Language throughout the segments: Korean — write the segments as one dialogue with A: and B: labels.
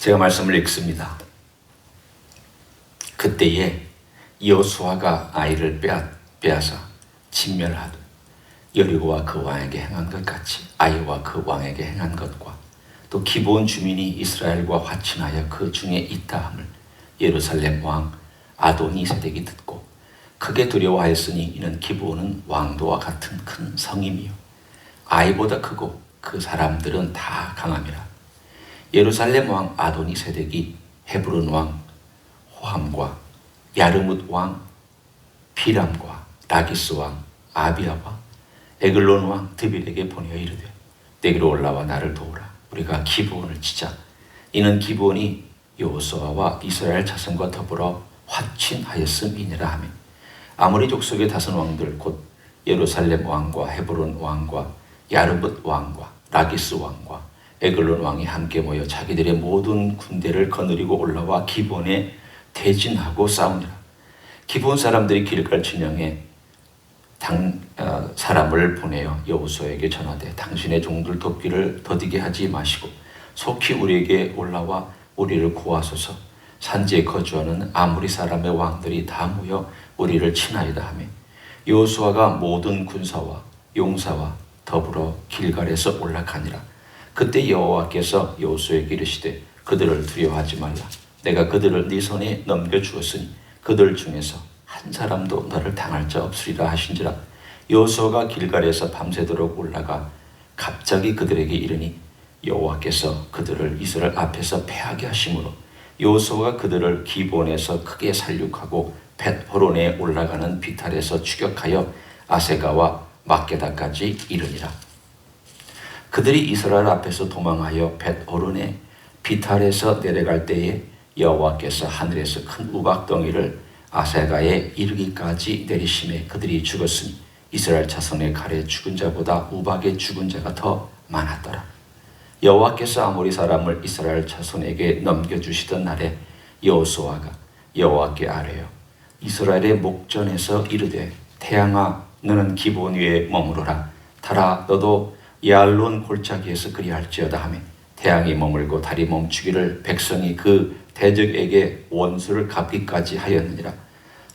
A: 제가 말씀을 읽습니다. 그때에 여호수아가 아이를 빼앗아 진멸하되 여리고와 그 왕에게 행한 것 같이 아이와 그 왕에게 행한 것과 또 기브온 주민이 이스라엘과 화친하여 그 중에 있다 함을 예루살렘 왕 아도니세덱이 듣고 크게 두려워하였으니 이는 기브온은 왕도와 같은 큰 성임이요 아이보다 크고 그 사람들은 다 강함이라. 예루살렘 왕 아도니세덱이 헤브론 왕 호함과 야르뭇 왕 비람과 라기스 왕 아비아와 에글론 왕 드빌에게 보내어 이르되 내게로 올라와 나를 도우라. 우리가 기브온을 치자. 이는 기브온이 여호수아와 이스라엘 자손과 더불어 화친하였음이니라 하며 아모리 족속의 다섯 왕들 곧 예루살렘 왕과 헤브론 왕과 야르뭇 왕과 라기스 왕과 에글론 왕이 함께 모여 자기들의 모든 군대를 거느리고 올라와 기브온에 대진하고 싸우니라. 기브온 사람들이 길갈 진영에 사람을 보내어 여호수아에게 전하되 당신의 종들 돕기를 더디게 하지 마시고 속히 우리에게 올라와 우리를 구하소서. 산지에 거주하는 아모리 사람의 왕들이 다 모여 우리를 친하이다 하며 여호수아가 모든 군사와 용사와 더불어 길갈에서 올라가니라. 그때 여호와께서 여호수아에게 이르시되 그들을 두려워하지 말라. 내가 그들을 네 손에 넘겨주었으니 그들 중에서 한 사람도 너를 당할 자 없으리라 하신지라. 여호수아가 길갈에서 밤새도록 올라가 갑자기 그들에게 이르니 여호와께서 그들을 이스라엘 앞에서 패하게 하심으로 여호수아가 그들을 기브온에서 크게 살육하고 벳호론에 올라가는 비탈에서 추격하여 아세가와 막게다까지 이르니라. 그들이 이스라엘 앞에서 도망하여 벳호론에 비탈에서 내려갈 때에 여호와께서 하늘에서 큰 우박덩이를 아세가에 이르기까지 내리심에 그들이 죽었으니 이스라엘 자손의 칼에 죽은 자보다 우박에 죽은 자가 더 많았더라. 여호와께서 아모리 사람을 이스라엘 자손에게 넘겨주시던 날에 여호수아가 여호와께 아뢰어 이스라엘의 목전에서 이르되 태양아 너는 기브온 위에 머무르라. 달아 너도 야알론 골짜기에서 그리할지어다 하며 태양이 머물고 달이 멈추기를 백성이 그 대적에게 원수를 갚기까지 하였느니라.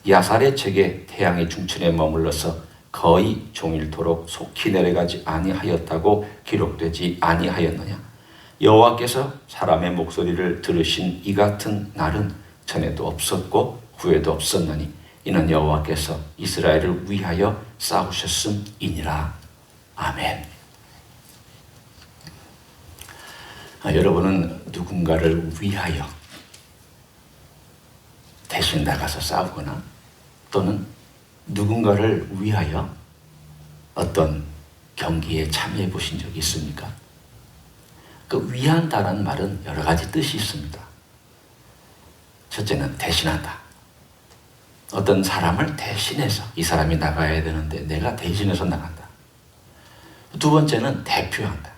A: 야살의 책에 태양이 중천에 머물러서 거의 종일토록 속히 내려가지 아니하였다고 기록되지 아니하였느냐. 여호와께서 사람의 목소리를 들으신 이 같은 날은 전에도 없었고 후에도 없었느니 이는 여호와께서 이스라엘을 위하여 싸우셨음이니라. 아멘. 여러분은 누군가를 위하여 대신 나가서 싸우거나 또는 누군가를 위하여 어떤 경기에 참여해 보신 적이 있습니까? 그 위한다는 말은 여러 가지 뜻이 있습니다. 첫째는 대신한다. 어떤 사람을 대신해서 이 사람이 나가야 되는데 내가 대신해서 나간다. 두 번째는 대표한다.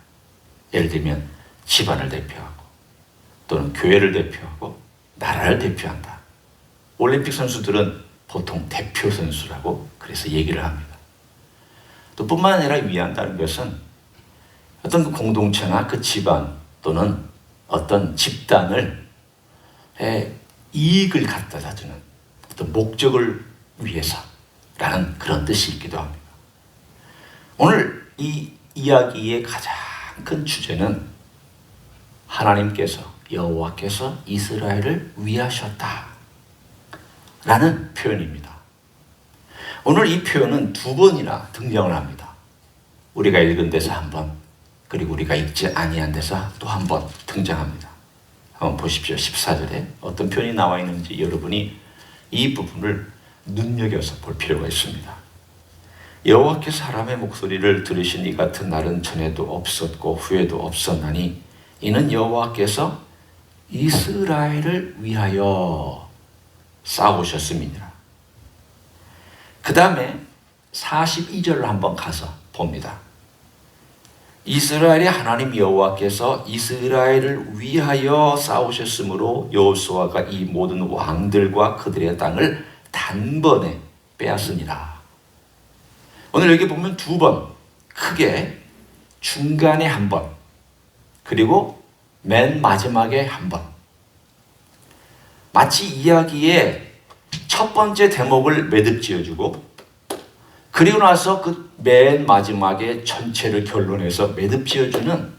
A: 예를 들면 집안을 대표하고 또는 교회를 대표하고 나라를 대표한다. 올림픽 선수들은 보통 대표 선수라고 그래서 얘기를 합니다. 또 뿐만 아니라 위한다는 것은 어떤 그 공동체나 그 집안 또는 어떤 집단을 이익을 갖다 주는 어떤 목적을 위해서라는 그런 뜻이 있기도 합니다. 오늘 이 이야기의 가장 큰 주제는 하나님께서 여호와께서 이스라엘을 위하셨다 라는 표현입니다. 오늘 이 표현은 두 번이나 등장을 합니다. 우리가 읽은 데서 한 번, 그리고 우리가 읽지 아니한 데서 또 한 번 등장합니다. 한번 보십시오. 14절에 어떤 표현이 나와 있는지 여러분이 이 부분을 눈여겨서 볼 필요가 있습니다. 여호와께서 사람의 목소리를 들으신 이 같은 날은 전에도 없었고 후에도 없었나니 이는 여호와께서 이스라엘을 위하여 싸우셨음이니라. 그 다음에 42절을 한번 가서 봅니다. 이스라엘의 하나님 여호와께서 이스라엘을 위하여 싸우셨으므로 여호수아가 이 모든 왕들과 그들의 땅을 단번에 빼앗으니라. 오늘 여기 보면 두 번, 크게 중간에 한 번, 그리고 맨 마지막에 한 번, 마치 이야기의 첫 번째 대목을 매듭 지어주고 그리고 나서 그 맨 마지막에 전체를 결론해서 매듭 지어주는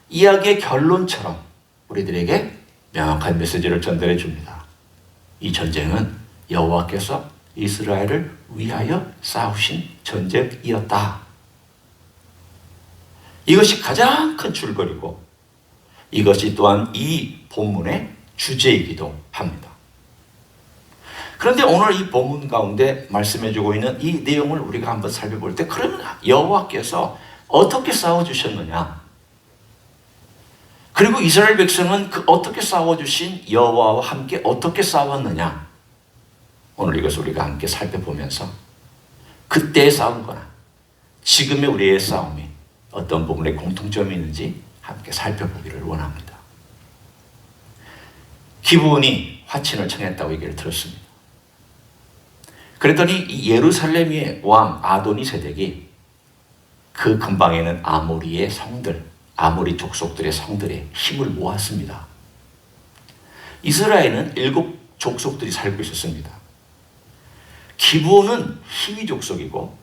A: 이야기의 결론처럼 우리들에게 명확한 메시지를 전달해 줍니다. 이 전쟁은 여호와께서 이스라엘을 위하여 싸우신 전쟁이었다. 이것이 가장 큰 줄거리고 이것이 또한 이 본문의 주제이기도 합니다. 그런데 오늘 이 본문 가운데 말씀해주고 있는 이 내용을 우리가 한번 살펴볼 때 그러면 여호와께서 어떻게 싸워주셨느냐? 그리고 이스라엘 백성은 그 어떻게 싸워주신 여호와와 함께 어떻게 싸웠느냐? 오늘 이것을 우리가 함께 살펴보면서 그때의 싸움과 지금의 우리의 싸움이 어떤 부분에 공통점이 있는지 함께 살펴보기를 원합니다. 기브온이 화친을 청했다고 얘기를 들었습니다. 그랬더니 이 예루살렘의 왕 아도니세덱이 그 근방에는 아모리의 성들, 아모리 족속들의 성들에 힘을 모았습니다. 이스라엘은 7 족속들이 살고 있었습니다. 기브온은 히위 족속이고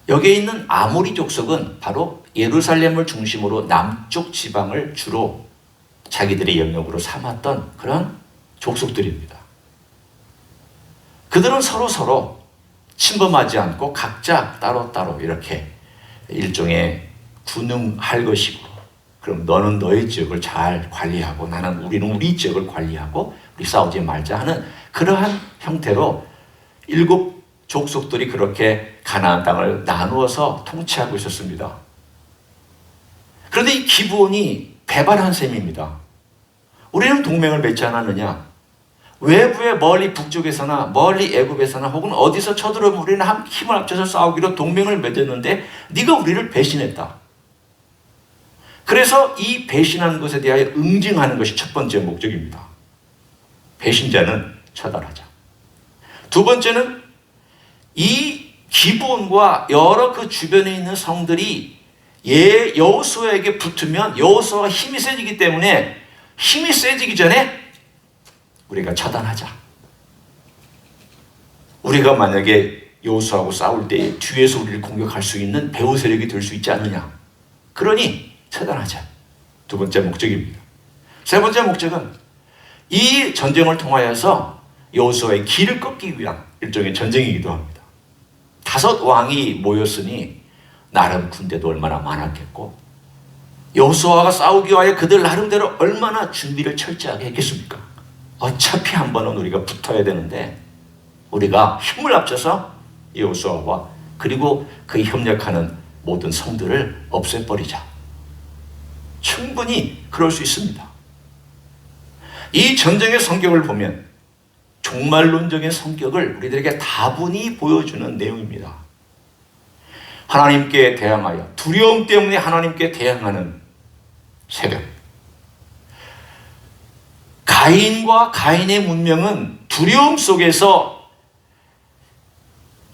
A: 여기에 있는 아모리 족속은 바로 예루살렘을 중심으로 남쪽 지방을 주로 자기들의 영역으로 삼았던 그런 족속들입니다. 그들은 서로 침범하지 않고 각자 따로따로 이렇게 일종의 군응할 것이고 그럼 너는 너의 지역을 잘 관리하고 우리는 우리 지역을 관리하고 우리 싸우지 말자 하는 그러한 형태로 7 족속들이 그렇게 가나안 땅을 나누어서 통치하고 있었습니다. 그런데 이 기브온이 배반한 셈입니다. 우리는 동맹을 맺지 않았느냐? 외부의 멀리 북쪽에서나 멀리 애굽에서나 혹은 어디서 쳐들어오면 우리는 힘을 합쳐서 싸우기로 동맹을 맺었는데 네가 우리를 배신했다. 그래서 이 배신한 것에 대하여 응징하는 것이 첫 번째 목적입니다. 배신자는 처단하자. 두 번째는 이 기브온과 여러 그 주변에 있는 성들이 여호수아에게 붙으면 여호수아가 힘이 세지기 때문에 힘이 세지기 전에 우리가 처단하자. 우리가 만약에 여호수아하고 싸울 때 뒤에서 우리를 공격할 수 있는 배후 세력이 될 수 있지 않느냐. 그러니 처단하자. 두 번째 목적입니다. 세 번째 목적은 이 전쟁을 통하여서 여호수아의 길을 꺾기 위한 일종의 전쟁이기도 합니다. 5 왕이 모였으니 나름 군대도 얼마나 많았겠고 여호수아가 싸우기 위하여 그들 나름대로 얼마나 준비를 철저하게 했겠습니까? 어차피 한 번은 우리가 붙어야 되는데 우리가 힘을 합쳐서 여호수아와 그리고 그 협력하는 모든 성들을 없애버리자. 충분히 그럴 수 있습니다. 이 전쟁의 성격을 보면 종말론적인 성격을 우리들에게 다분히 보여주는 내용입니다. 하나님께 대항하여 두려움 때문에 하나님께 대항하는 세력. 가인과 가인의 문명은 두려움 속에서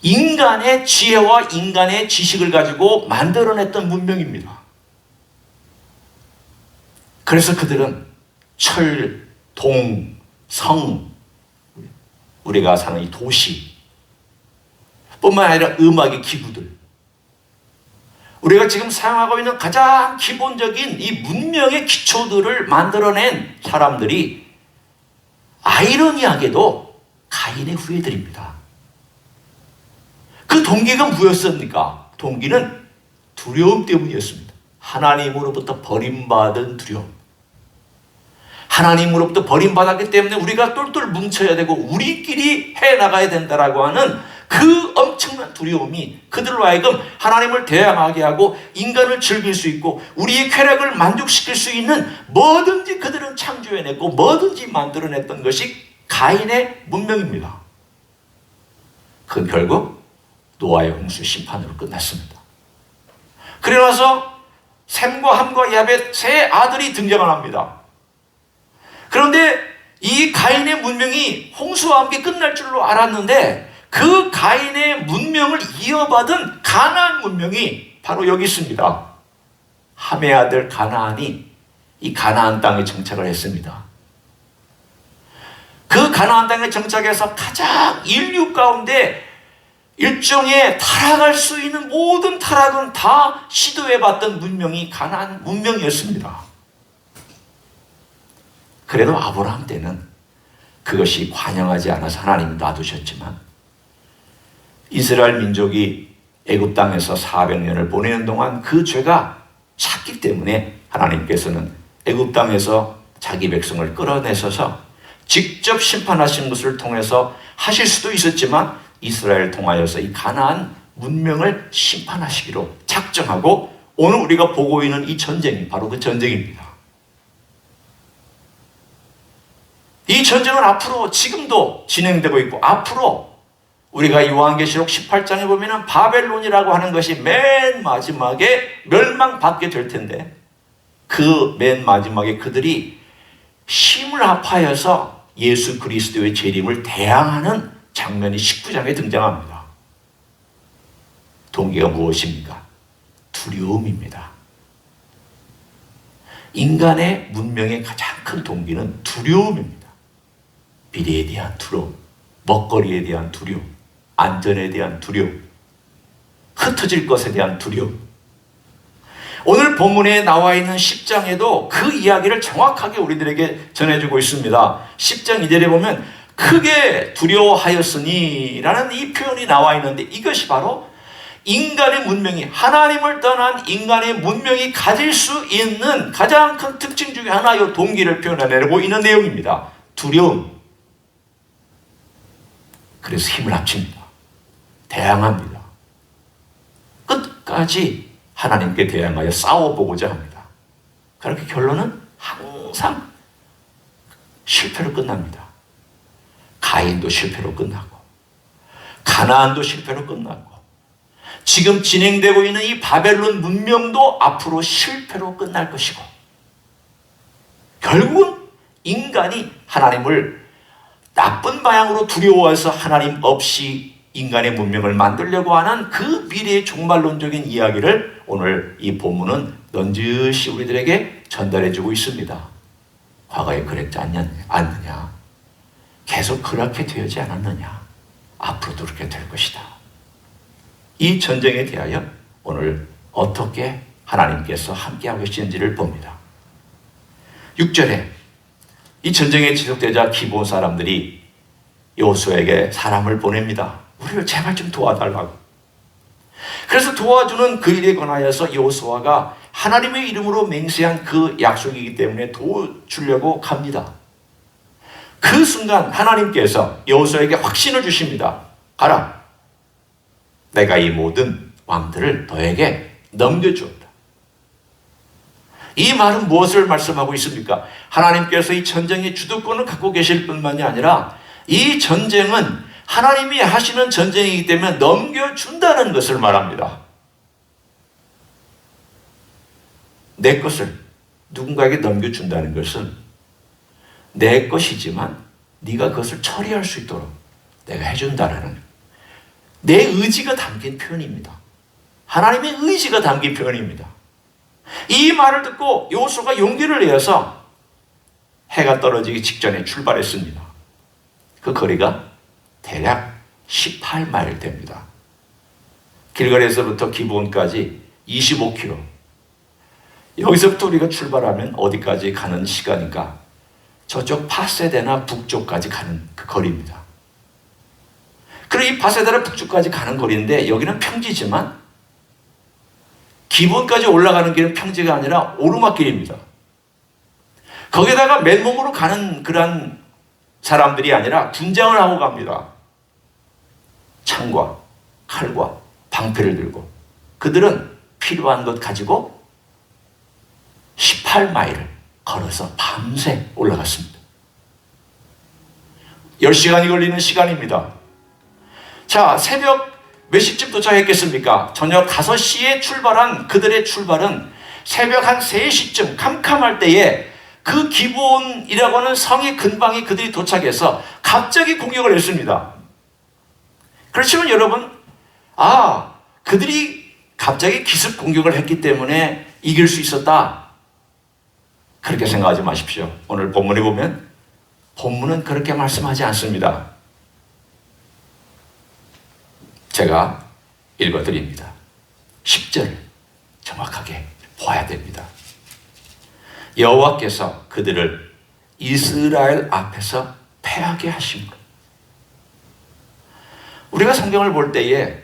A: 인간의 지혜와 인간의 지식을 가지고 만들어냈던 문명입니다. 그래서 그들은 철, 동, 성, 우리가 사는 이 도시 뿐만 아니라 음악의 기구들, 우리가 지금 사용하고 있는 가장 기본적인 이 문명의 기초들을 만들어낸 사람들이 아이러니하게도 가인의 후예들입니다. 그 동기가 뭐였습니까? 동기는 두려움 때문이었습니다. 하나님으로부터 버림받은 두려움. 하나님으로부터 버림받았기 때문에 우리가 똘똘 뭉쳐야 되고 우리끼리 해나가야 된다라고 하는 그 엄청난 두려움이 그들로 하여금 하나님을 대항하게 하고 인간을 즐길 수 있고 우리의 쾌락을 만족시킬 수 있는 뭐든지 그들은 창조해냈고 뭐든지 만들어냈던 것이 가인의 문명입니다. 그 결국 노아의 홍수 심판으로 끝났습니다. 그래 나서 셈과 함과 야벳 3 아들이 등장을 합니다. 그런데 이 가인의 문명이 홍수와 함께 끝날 줄로 알았는데 그 가인의 문명을 이어받은 가나안 문명이 바로 여기 있습니다. 함의 아들 가나안이 이 가나안 땅에 정착을 했습니다. 그 가나안 땅에 정착해서 가장 인류 가운데 일종의 타락할 수 있는 모든 타락은 다 시도해봤던 문명이 가나안 문명이었습니다. 그래도 아브라함 때는 그것이 관영하지 않아서 하나님이 놔두셨지만 이스라엘 민족이 애굽 땅에서 400년을 보내는 동안 그 죄가 찼기 때문에 하나님께서는 애굽 땅에서 자기 백성을 끌어내셔서 직접 심판하신 것을 통해서 하실 수도 있었지만 이스라엘을 통하여서 이 가나안 문명을 심판하시기로 작정하고 오늘 우리가 보고 있는 이 전쟁이 바로 그 전쟁입니다. 이 전쟁은 앞으로 지금도 진행되고 있고 앞으로 우리가 요한계시록 18장에 보면 바벨론이라고 하는 것이 맨 마지막에 멸망받게 될 텐데 그 맨 마지막에 그들이 힘을 합하여서 예수 그리스도의 재림을 대항하는 장면이 19장에 등장합니다. 동기가 무엇입니까? 두려움입니다. 인간의 문명의 가장 큰 동기는 두려움입니다. 미래에 대한 두려움, 먹거리에 대한 두려움, 안전에 대한 두려움, 흩어질 것에 대한 두려움. 오늘 본문에 나와 있는 10장에도 그 이야기를 정확하게 우리들에게 전해주고 있습니다. 10장 2절에 보면 크게 두려워하였으니 라는 이 표현이 나와 있는데 이것이 바로 인간의 문명이 하나님을 떠난 인간의 문명이 가질 수 있는 가장 큰 특징 중에 하나의 동기를 표현해내고 있는 내용입니다. 두려움. 그래서 힘을 합칩니다. 대항합니다. 끝까지 하나님께 대항하여 싸워보고자 합니다. 그렇게 결론은 항상 실패로 끝납니다. 가인도 실패로 끝나고 가나안도 실패로 끝나고 지금 진행되고 있는 이 바벨론 문명도 앞으로 실패로 끝날 것이고 결국은 인간이 하나님을 나쁜 방향으로 두려워해서 하나님 없이 인간의 문명을 만들려고 하는 그 미래의 종말론적인 이야기를 오늘 이 본문은 넌지시 우리들에게 전달해주고 있습니다. 과거에 그랬지 않느냐? 계속 그렇게 되지 않았느냐? 앞으로도 그렇게 될 것이다. 이 전쟁에 대하여 오늘 어떻게 하나님께서 함께하고 계시는지를 봅니다. 6절에 이 전쟁에 지속되자 기브온 사람들이 여호수아에게 사람을 보냅니다. 우리를 제발 좀 도와달라고. 그래서 도와주는 그 일에 관하여서 여호수아가 하나님의 이름으로 맹세한 그 약속이기 때문에 도와주려고 갑니다. 그 순간 하나님께서 여호수아에게 확신을 주십니다. 가라. 내가 이 모든 왕들을 너에게 넘겨주었다. 이 말은 무엇을 말씀하고 있습니까? 하나님께서 이 전쟁의 주도권을 갖고 계실 뿐만이 아니라 이 전쟁은 하나님이 하시는 전쟁이기 때문에 넘겨준다는 것을 말합니다. 내 것을 누군가에게 넘겨준다는 것은 내 것이지만 네가 그것을 처리할 수 있도록 내가 해준다라는 내 의지가 담긴 표현입니다. 하나님의 의지가 담긴 표현입니다. 이 말을 듣고 여호수아가 용기를 내어서 해가 떨어지기 직전에 출발했습니다. 그 거리가 대략 18마일 됩니다. 길거리에서부터 기브온까지 25km. 여기서부터 우리가 출발하면 어디까지 가는 시간인가? 저쪽 파세데나 북쪽까지 가는 그 거리입니다. 그리고 이 파세데나 북쪽까지 가는 거리인데 여기는 평지지만 기브온까지 올라가는 길은 평지가 아니라 오르막길입니다. 거기다가 맨몸으로 가는 그런 사람들이 아니라 군장을 하고 갑니다. 창과 칼과 방패를 들고 그들은 필요한 것 가지고 18마일을 걸어서 밤새 올라갔습니다. 10시간이 걸리는 시간입니다. 자, 새벽 몇 시쯤 도착했겠습니까? 저녁 5시에 출발한 그들의 출발은 새벽 한 3시쯤 캄캄할 때에 그 기브온이라고 하는 성의 근방에 그들이 도착해서 갑자기 공격을 했습니다. 그렇지만 여러분, 그들이 갑자기 기습 공격을 했기 때문에 이길 수 있었다. 그렇게 생각하지 마십시오. 오늘 본문에 보면 본문은 그렇게 말씀하지 않습니다. 제가 읽어드립니다. 10절 정확하게 봐야 됩니다. 여호와께서 그들을 이스라엘 앞에서 패하게 하심으로. 우리가 성경을 볼 때에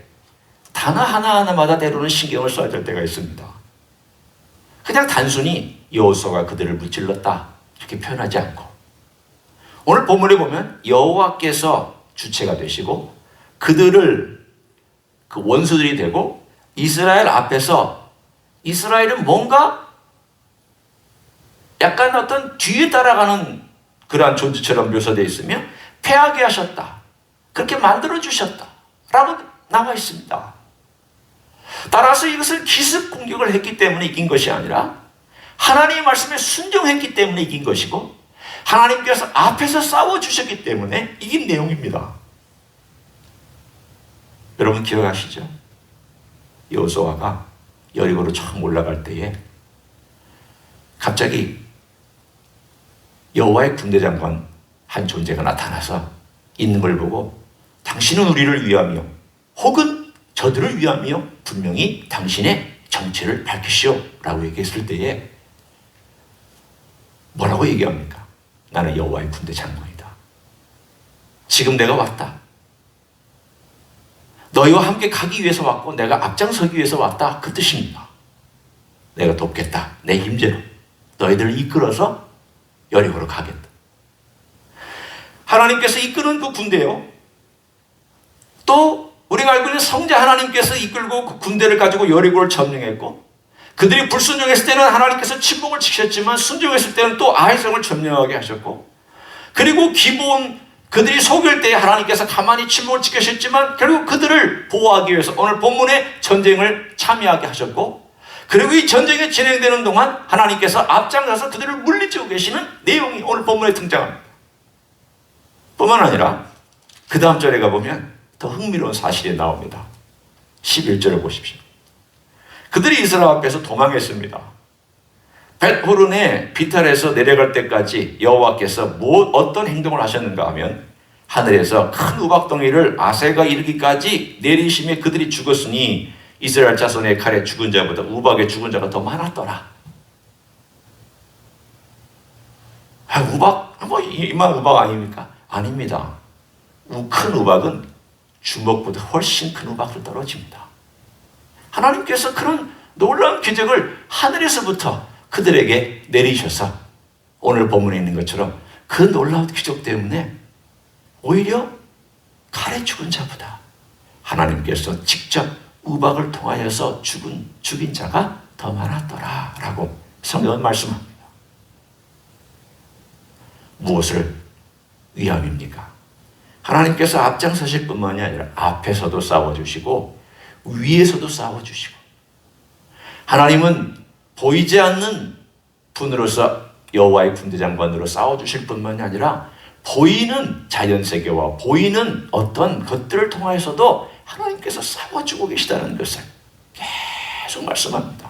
A: 단어 하나하나마다 때로는 신경을 써야 될 때가 있습니다. 그냥 단순히 여호수아가 그들을 무찔렀다 이렇게 표현하지 않고, 오늘 본문에 보면 여호와께서 주체가 되시고 그들을 그 원수들이 되고 이스라엘 앞에서, 이스라엘은 뭔가 약간 어떤 뒤에 따라가는 그러한 존재처럼 묘사되어 있으며 패하게 하셨다, 그렇게 만들어주셨다 라고 나와 있습니다. 따라서 이것을 기습 공격을 했기 때문에 이긴 것이 아니라 하나님의 말씀에 순종했기 때문에 이긴 것이고, 하나님께서 앞에서 싸워주셨기 때문에 이긴 내용입니다. 여러분 기억하시죠? 여호수아가 여리고로 처음 올라갈 때에 갑자기 여호와의 군대 장관 한 존재가 나타나서 있는 걸 보고 당신은 우리를 위하며 혹은 저들을 위하며 분명히 당신의 정체를 밝히시오 라고 얘기했을 때에 뭐라고 얘기합니까? 나는 여호와의 군대 장관이다. 지금 내가 왔다. 너희와 함께 가기 위해서 왔고 내가 앞장서기 위해서 왔다, 그 뜻입니다. 내가 돕겠다. 내 힘대로 너희들을 이끌어서 여리고로 가겠다. 하나님께서 이끄는 그 군대요, 또 우리가 알고 있는 성자 하나님께서 이끌고 그 군대를 가지고 여리고를 점령했고, 그들이 불순종했을 때는 하나님께서 침묵을 지켰지만 순종했을 때는 또 아이성을 점령하게 하셨고, 그리고 기본 그들이 속일 때 하나님께서 가만히 침묵을 지키셨지만 결국 그들을 보호하기 위해서 오늘 본문의 전쟁을 참여하게 하셨고, 그리고 이 전쟁이 진행되는 동안 하나님께서 앞장서서 그들을 물리치고 계시는 내용이 오늘 본문에 등장합니다. 뿐만 아니라 그 다음 절에 가보면 더 흥미로운 사실이 나옵니다. 11절을 보십시오. 그들이 이스라엘 앞에서 도망했습니다. 벳호른의 비탈에서 내려갈 때까지 여호와께서 어떤 행동을 하셨는가 하면, 하늘에서 큰 우박덩이를 아세가 이르기까지 내리심에 그들이 죽었으니 이스라엘 자손의 칼에 죽은 자보다 우박에 죽은 자가 더 많았더라. 우박? 이만 우박 아닙니까? 아닙니다. 큰 우박은 주먹보다 훨씬 큰 우박으로 떨어집니다. 하나님께서 그런 놀라운 기적을 하늘에서부터 그들에게 내리셔서 오늘 본문에 있는 것처럼 그 놀라운 기적 때문에 오히려 칼에 죽은 자보다 하나님께서 직접 우박을 통하여서 죽인 자가 더 많았더라 라고 성경은 말씀합니다. 무엇을 위함입니까? 하나님께서 앞장서실 뿐만이 아니라 앞에서도 싸워주시고 위에서도 싸워주시고, 하나님은 보이지 않는 분으로서 여호와의 군대 장관으로 싸워주실 뿐만이 아니라 보이는 자연세계와 보이는 어떤 것들을 통하여서도 하나님께서 싸워주고 계시다는 것을 계속 말씀합니다.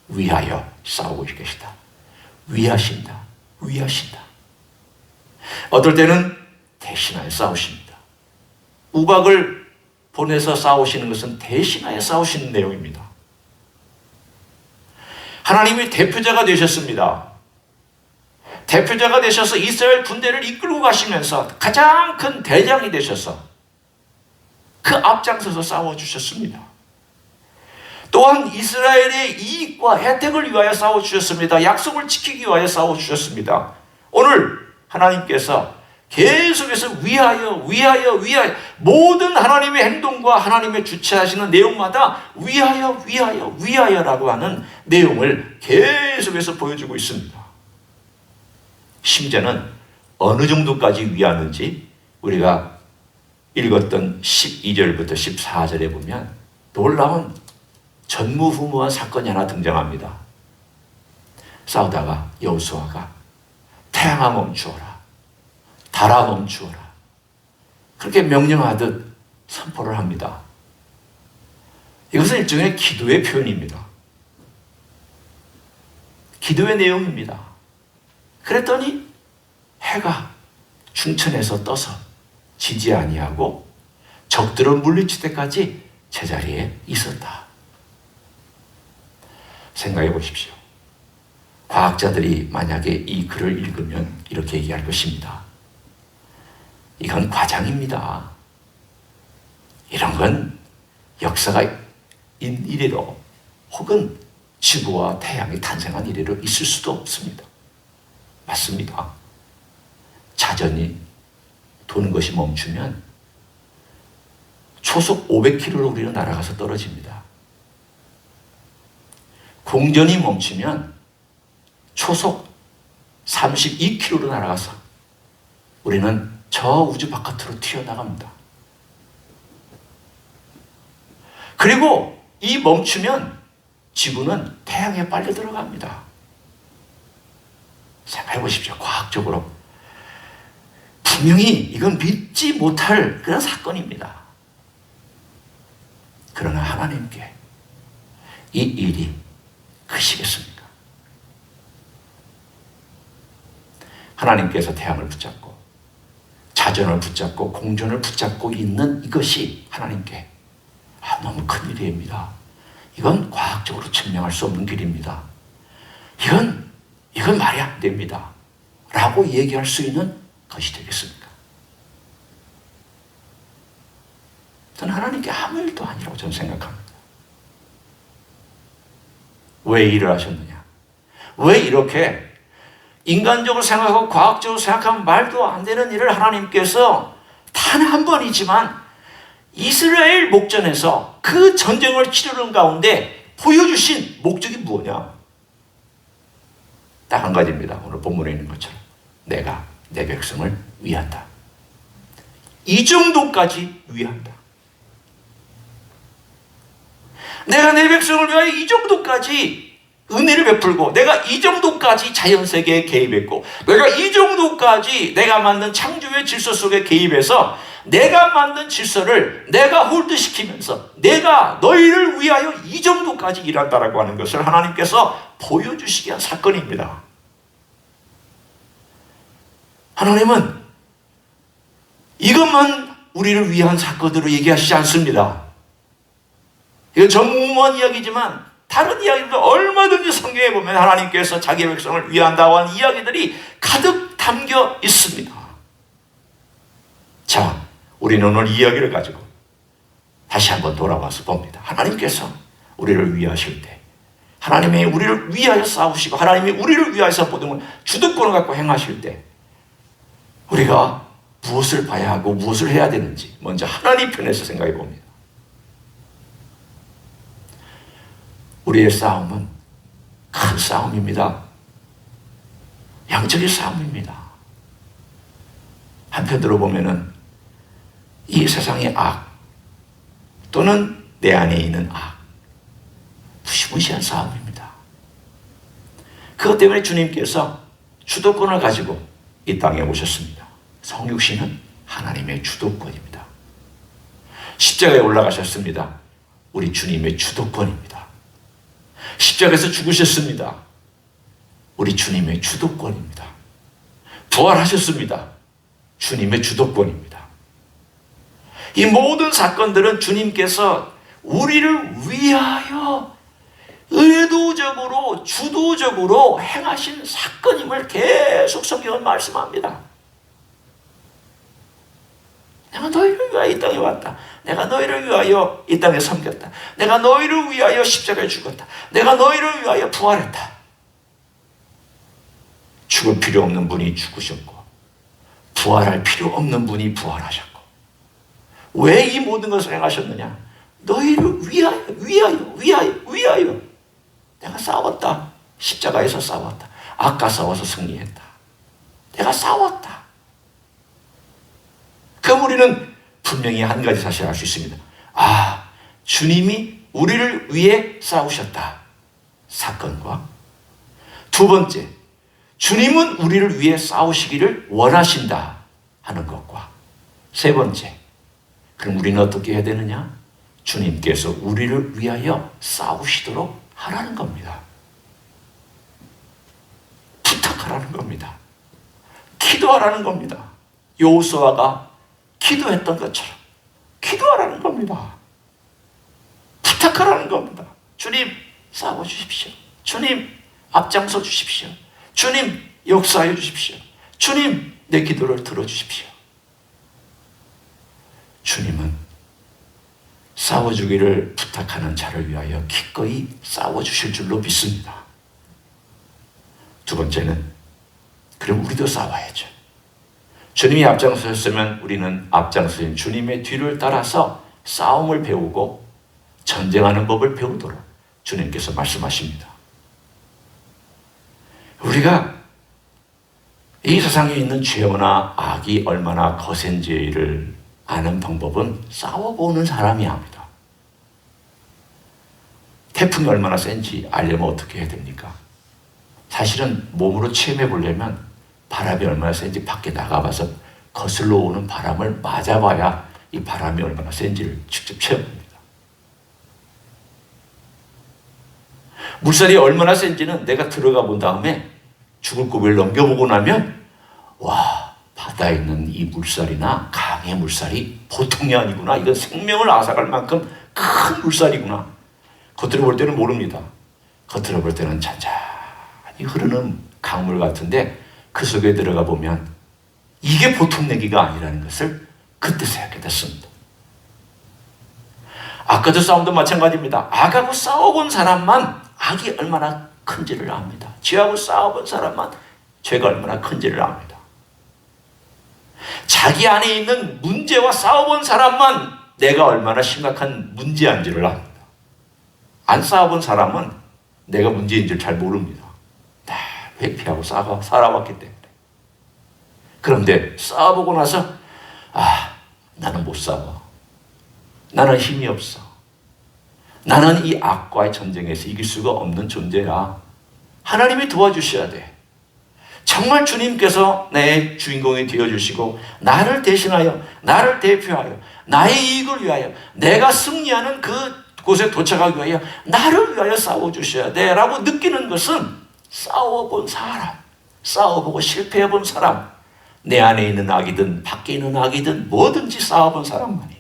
A: 위하여 싸우고 계시다. 위하신다. 위하신다. 어떨 때는 대신하여 싸우십니다. 우박을 보내서 싸우시는 것은 대신하여 싸우시는 내용입니다. 하나님이 대표자가 되셨습니다. 대표자가 되셔서 이스라엘 군대를 이끌고 가시면서 가장 큰 대장이 되셔서 그 앞장서서 싸워주셨습니다. 또한 이스라엘의 이익과 혜택을 위하여 싸워주셨습니다. 약속을 지키기 위하여 싸워주셨습니다. 오늘 하나님께서 계속해서 위하여 모든 하나님의 행동과 하나님의 주체하시는 내용마다 위하여라고 하는 내용을 계속해서 보여주고 있습니다. 심지어는 어느 정도까지 위하는지 우리가 읽었던 12절부터 14절에 보면 놀라운 전무후무한 사건이 하나 등장합니다. 싸우다가 여호수아가 태양아 멈추어라, 달아 멈추어라, 그렇게 명령하듯 선포를 합니다. 이것은 일종의 기도의 표현입니다. 기도의 내용입니다. 그랬더니 해가 충천에서 떠서 지지 아니하고 적들을 물리칠 때까지 제자리에 있었다. 생각해 보십시오. 과학자들이 만약에 이 글을 읽으면 이렇게 얘기할 것입니다. 이건 과장입니다. 이런 건 역사가 이래로 혹은 지구와 태양이 탄생한 이래로 있을 수도 없습니다. 맞습니다. 자전이 도는 것이 멈추면 초속 500km로 우리는 날아가서 떨어집니다. 공전이 멈추면 초속 32km로 날아가서 우리는 저 우주 바깥으로 튀어나갑니다. 그리고 이 멈추면 지구는 태양에 빨려 들어갑니다. 생각해 보십시오. 과학적으로. 분명히 이건 믿지 못할 그런 사건입니다. 그러나 하나님께 이 일이 크시겠습니까? 하나님께서 태양을 붙잡고 자전을 붙잡고 공전을 붙잡고 있는 이것이 하나님께 너무 큰 일입니다. 이건 과학적으로 증명할 수 없는 길입니다. 이건 말이 안 됩니다. 라고 얘기할 수 있는 것이 되겠습니까? 저는 하나님께 아무 일도 아니라고 저는 생각합니다. 왜 일을 하셨느냐? 왜 이렇게 인간적으로 생각하고 과학적으로 생각하면 말도 안 되는 일을 하나님께서 단 한 번이지만 이스라엘 목전에서 그 전쟁을 치르는 가운데 보여주신 목적이 뭐냐? 딱 한 가지입니다. 오늘 본문에 있는 것처럼 내가 내 백성을 위한다. 이 정도까지 위한다. 내가 내 백성을 위하여 이 정도까지 은혜를 베풀고 내가 이 정도까지 자연세계에 개입했고 내가 이 정도까지 내가 만든 창조의 질서 속에 개입해서 내가 만든 질서를 내가 홀드시키면서 내가 너희를 위하여 이 정도까지 일한다라고 하는 것을 하나님께서 보여주시기 위한 사건입니다. 하나님은 이것만 우리를 위한 사건으로 얘기하시지 않습니다. 이건 전무후무한 이야기지만 다른 이야기들도 얼마든지 성경에 보면 하나님께서 자기 백성을 위한다고 하는 이야기들이 가득 담겨 있습니다. 자, 우리는 오늘 이야기를 가지고 다시 한번 돌아와서 봅니다. 하나님께서 우리를 위하실 때 하나님이 우리를 위하여 싸우시고 하나님이 우리를 위하여서 모든 걸 주도권을 갖고 행하실 때 우리가 무엇을 봐야 하고 무엇을 해야 되는지 먼저 하나님 편에서 생각해 봅니다. 우리의 싸움은 큰 싸움입니다. 영적인 싸움입니다. 한편으로 보면은 이 세상의 악 또는 내 안에 있는 악 무시무시한 싸움입니다. 그것 때문에 주님께서 주도권을 가지고 이 땅에 오셨습니다. 성육신은 하나님의 주도권입니다. 십자가에 올라가셨습니다. 우리 주님의 주도권입니다. 십자가에서 죽으셨습니다. 우리 주님의 주도권입니다. 부활하셨습니다. 주님의 주도권입니다. 이 모든 사건들은 주님께서 우리를 위하여 의도적으로 주도적으로 행하신 사건임을 계속 성경은 말씀합니다. 내가 너희를 위하여 이 땅에 왔다. 내가 너희를 위하여 이 땅에 섬겼다. 내가 너희를 위하여 십자가에 죽었다. 내가 너희를 위하여 부활했다. 죽을 필요 없는 분이 죽으셨고 부활할 필요 없는 분이 부활하셨고 왜 이 모든 것을 행하셨느냐? 너희를 위하여 내가 싸웠다. 십자가에서 싸웠다. 악과 싸워서 승리했다. 내가 싸웠다. 그럼 우리는 분명히 한 가지 사실을 알 수 있습니다. 아, 주님이 우리를 위해 싸우셨다. 사건과 두 번째, 주님은 우리를 위해 싸우시기를 원하신다 하는 것과 세 번째, 그럼 우리는 어떻게 해야 되느냐? 주님께서 우리를 위하여 싸우시도록 하라는 겁니다. 부탁하라는 겁니다. 기도하라는 겁니다. 여호수아가 기도했던 것처럼 기도하라는 겁니다. 부탁하라는 겁니다. 주님, 싸워 주십시오. 주님, 앞장서 주십시오. 주님, 역사해 주십시오. 주님, 내 기도를 들어주십시오. 주님은 싸워주기를 부탁하는 자를 위하여 기꺼이 싸워주실 줄로 믿습니다. 두 번째는, 그럼 우리도 싸워야죠. 주님이 앞장서셨으면 우리는 앞장서신 주님의 뒤를 따라서 싸움을 배우고 전쟁하는 법을 배우도록 주님께서 말씀하십니다. 우리가 이 세상에 있는 죄와 악이 얼마나 거센지를 아는 방법은 싸워보는 사람이 합니다. 태풍이 얼마나 센지 알려면 어떻게 해야 됩니까? 사실은 몸으로 체험해 보려면 바람이 얼마나 센지 밖에 나가봐서 거슬러 오는 바람을 맞아봐야 이 바람이 얼마나 센지를 직접 체험합니다. 물살이 얼마나 센지는 내가 들어가 본 다음에 죽을 고비를 넘겨보고 나면, 와, 바다에 있는 이 물살이나 강의 물살이 보통이 아니구나. 이건 생명을 앗아갈 만큼 큰 물살이구나. 겉으로 볼 때는 모릅니다. 겉으로 볼 때는 잔잔히 흐르는 강물 같은데 그 속에 들어가 보면 이게 보통 내기가 아니라는 것을 그때 생각하게 됐습니다. 아까도 싸움도 마찬가지입니다. 악하고 싸워본 사람만 악이 얼마나 큰지를 압니다. 죄하고 싸워본 사람만 죄가 얼마나 큰지를 압니다. 자기 안에 있는 문제와 싸워본 사람만 내가 얼마나 심각한 문제인지를 압니다. 안 싸워본 사람은 내가 문제인 줄 잘 모릅니다. 다 회피하고 살아왔기 때문에. 그런데 싸워보고 나서, 나는 못 싸워. 나는 힘이 없어. 나는 이 악과의 전쟁에서 이길 수가 없는 존재야. 하나님이 도와주셔야 돼. 정말 주님께서 내 주인공이 되어주시고 나를 대신하여, 나를 대표하여, 나의 이익을 위하여, 내가 승리하는 그곳에 도착하기 위하여 나를 위하여 싸워주셔야 돼 라고 느끼는 것은 싸워본 사람, 싸워보고 실패해본 사람, 내 안에 있는 악이든 밖에 있는 악이든 뭐든지 싸워본 사람만이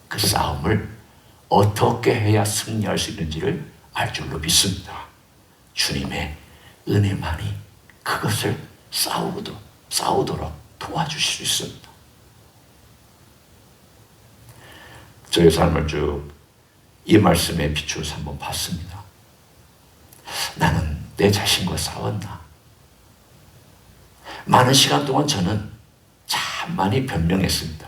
A: 그 싸움을 어떻게 해야 승리할 수 있는지를 알 줄로 믿습니다. 주님의 은혜만이 그것을 싸우도록 도와주실 수 있습니다. 저의 삶을 쭉 이 말씀에 비추어서 한번 봤습니다. 나는 내 자신과 싸웠나? 많은 시간 동안 저는 참 많이 변명했습니다.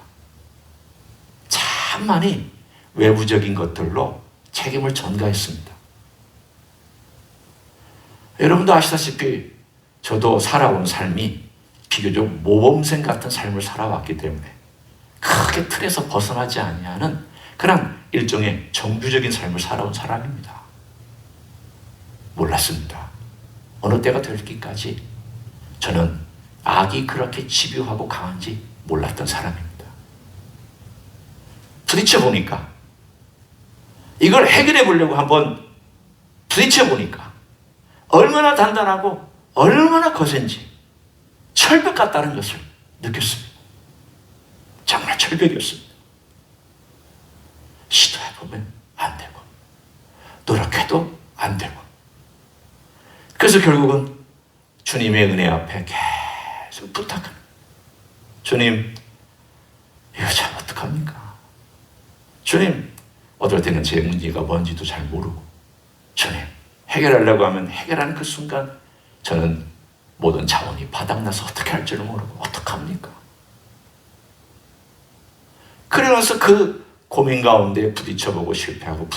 A: 참 많이 외부적인 것들로 책임을 전가했습니다. 여러분도 아시다시피 저도 살아온 삶이 비교적 모범생 같은 삶을 살아왔기 때문에 크게 틀에서 벗어나지 아니하는 그런 일종의 정규적인 삶을 살아온 사람입니다. 몰랐습니다. 어느 때가 되기까지 저는 악이 그렇게 집요하고 강한지 몰랐던 사람입니다. 부딪혀 보니까, 이걸 해결해 보려고 한번 부딪혀 보니까 얼마나 단단하고 얼마나 거센지 철벽 같다는 것을 느꼈습니다. 정말 철벽이었습니다. 시도해보면 안 되고 노력해도 안 되고, 그래서 결국은 주님의 은혜 앞에 계속 부탁합니다. 주님, 이거 참 어떡합니까? 주님, 어떨 때는 제 문제가 뭔지도 잘 모르고, 주님, 해결하려고 하면 해결하는 그 순간 저는 모든 자원이 바닥나서 어떻게 할 줄을 모르고 어떡합니까? 그러면서 그 고민 가운데 부딪혀보고 실패하고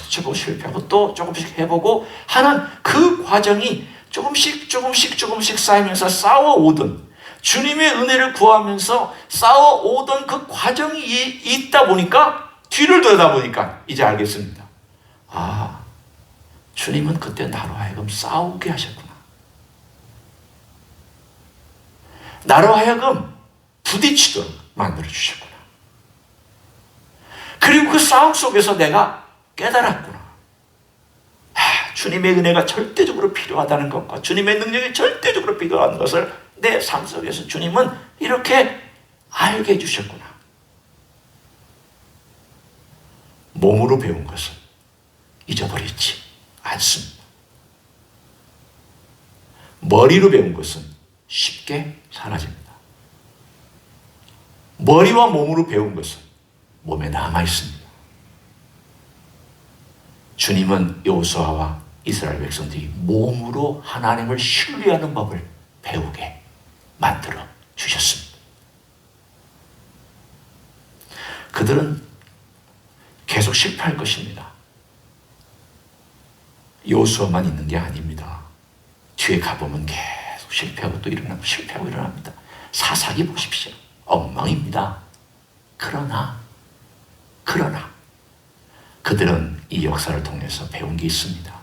A: 또 조금씩 해보고 하는 그 과정이 조금씩 쌓이면서 싸워오던, 주님의 은혜를 구하면서 싸워오던 그 과정이 있다 보니까, 뒤를 돌아보니까 이제 알겠습니다. 주님은 그때 나로 하여금 싸우게 하셨구나. 나로 하여금 부딪히도록 만들어주셨구나. 그리고 그 싸움 속에서 내가 깨달았구나. 주님의 은혜가 절대적으로 필요하다는 것과 주님의 능력이 절대적으로 필요한 것을 내 삶 속에서 주님은 이렇게 알게 해주셨구나. 몸으로 배운 것은 잊어버리지 않습니다. 머리로 배운 것은 쉽게 사라집니다. 머리와 몸으로 배운 것은 몸에 남아 있습니다. 주님은 여호수아와 이스라엘 백성들이 몸으로 하나님을 신뢰하는 법을 배우게 만들어 주셨습니다. 그들은 계속 실패할 것입니다. 여호수아만 있는 게 아닙니다. 뒤에 가보면 계속 실패하고 또 일어나고 실패하고 일어납니다. 사사기 보십시오. 엉망입니다. 그러나 그들은 이 역사를 통해서 배운 게 있습니다.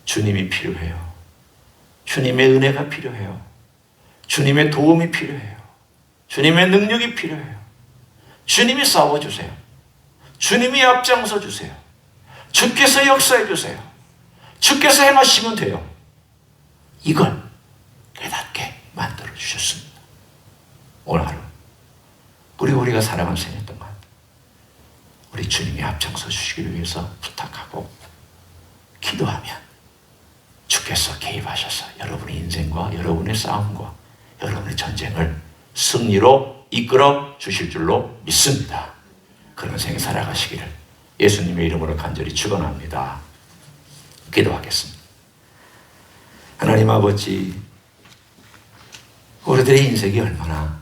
A: 주님이 필요해요. 주님의 은혜가 필요해요. 주님의 도움이 필요해요. 주님의 능력이 필요해요. 주님이 싸워주세요. 주님이 앞장서 주세요. 주께서 역사해 주세요. 주께서 행하시면 돼요. 이걸 깨닫게 만들어 주셨습니다. 오늘 하루 우리가 살아간 생애 동안 우리 주님이 앞장서 주시기를 위해서 부탁하고 기도하면 주께서 개입하셔서 여러분의 인생과 여러분의 싸움과 여러분의 전쟁을 승리로 이끌어 주실 줄로 믿습니다. 그런 생에 살아가시기를 예수님의 이름으로 간절히 축원합니다. 기도하겠습니다. 하나님 아버지, 우리들의 인생이 얼마나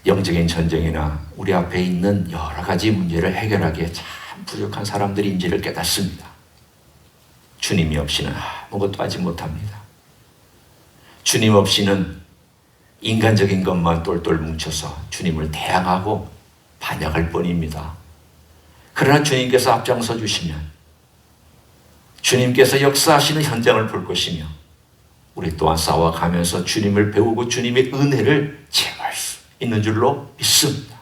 A: 영적인 전쟁이나 우리 앞에 있는 여러 가지 문제를 해결하기에 참 부족한 사람들인지를 깨닫습니다. 주님이 없이는 아무것도 하지 못합니다. 주님 없이는 인간적인 것만 똘똘 뭉쳐서 주님을 대항하고 반역할 뿐입니다. 그러나 주님께서 앞장서 주시면 주님께서 역사하시는 현장을 볼 것이며 우리 또한 싸워가면서 주님을 배우고 주님의 은혜를 체험할 수 있는 줄로 믿습니다.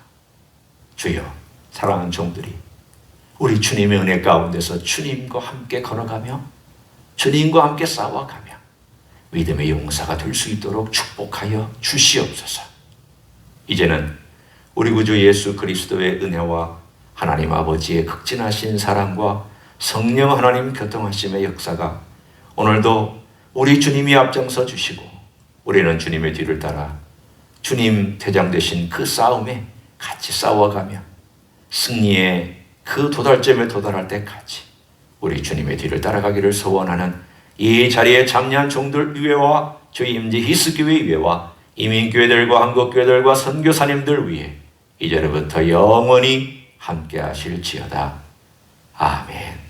A: 주여, 사랑하는 종들이 우리 주님의 은혜 가운데서 주님과 함께 걸어가며 주님과 함께 싸워가며 믿음의 용사가 될 수 있도록 축복하여 주시옵소서. 이제는 우리 구주 예수 그리스도의 은혜와 하나님 아버지의 극진하신 사랑과 성령 하나님 교통하심의 역사가 오늘도 우리 주님이 앞장서 주시고 우리는 주님의 뒤를 따라 주님 대장 되신 그 싸움에 같이 싸워가며 승리의 그 도달점에 도달할 때까지 우리 주님의 뒤를 따라가기를 소원하는 이 자리에 참여한 종들 위에와 저희 임지 히스교회 위에와 이민교회들과 한국교회들과 선교사님들 위에 이제부터 영원히 함께 하실지어다. 아멘.